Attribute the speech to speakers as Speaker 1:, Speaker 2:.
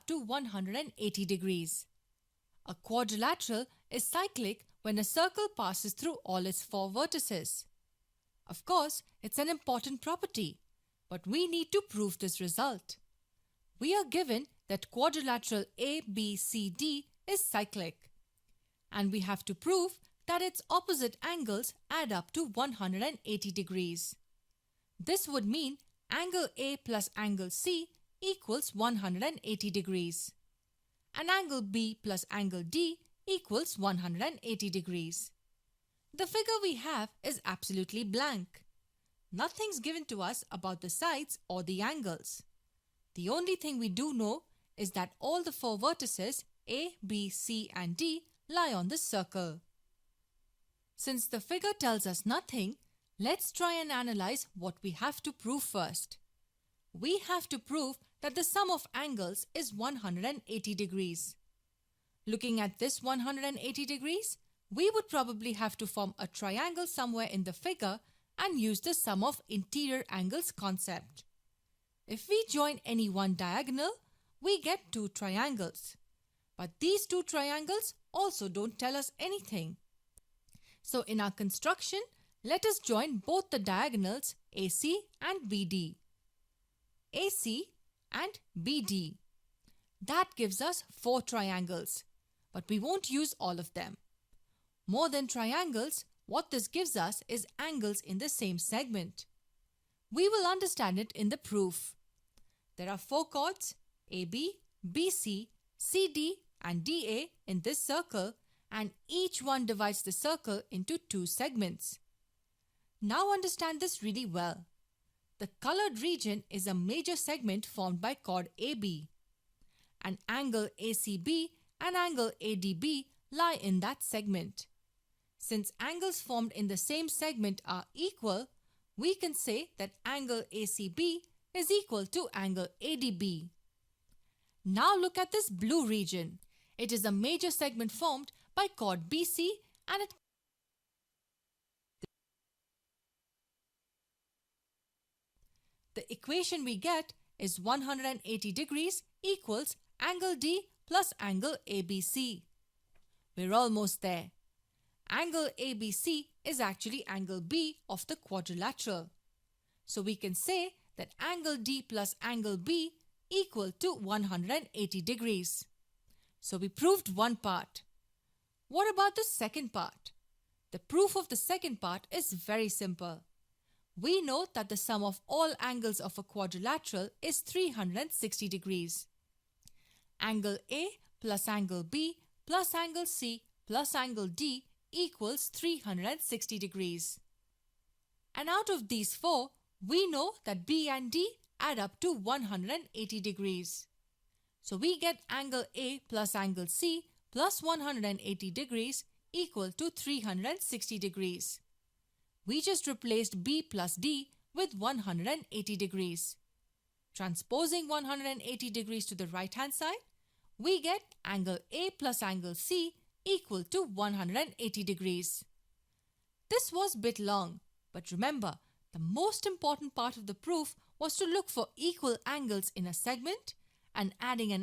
Speaker 1: up to 180 degrees. A quadrilateral is cyclic when a circle passes through all its four vertices. Of course, it's an important property, but we need to prove this result. We are given that quadrilateral ABCD is cyclic, and we have to prove that its opposite angles add up to 180 degrees. This would mean angle A plus angle C equals 180 degrees, and angle B plus angle D equals 180 degrees. The figure we have is absolutely blank. Nothing's given to us about the sides or the angles. The only thing we do know is that all the four vertices A, B, C and D lie on the circle. Since the figure tells us nothing, let's try and analyze what we have to prove first. We have to prove that the sum of angles is 180 degrees. Looking at this 180 degrees, we would probably have to form a triangle somewhere in the figure and use the sum of interior angles concept. If we join any one diagonal, we get two triangles. But these two triangles also don't tell us anything. So in our construction, let us join both the diagonals AC and BD. AC and BD. That gives us four triangles, but we won't use all of them. More than triangles, what this gives us is angles in the same segment. We will understand it in the proof. There are four chords AB, BC, CD and DA in this circle, and each one divides the circle into two segments. Now understand this really well. The colored region is a major segment formed by chord AB. An angle ACB and angle ADB lie in that segment. Since angles formed in the same segment are equal, we can say that angle ACB is equal to angle ADB. Now look at this blue region. It is a major segment formed by chord BC and the equation we get is 180 degrees equals angle D plus angle ABC. We're almost there. Angle ABC is actually angle B of the quadrilateral. So we can say that angle D plus angle B equal to 180 degrees. So we proved one part. What about the second part? The proof of the second part is very simple. We know that the sum of all angles of a quadrilateral is 360 degrees. Angle A plus angle B plus angle C plus angle D equals 360 degrees. And out of these four, we know that B and D add up to 180 degrees. So we get angle A plus angle C plus 180 degrees equal to 360 degrees. We just replaced B plus D with 180 degrees. Transposing 180 degrees to the right hand side, we get angle A plus angle C equal to 180 degrees. This was a bit long, but remember, the most important part of the proof was to look for equal angles in a segment, and adding an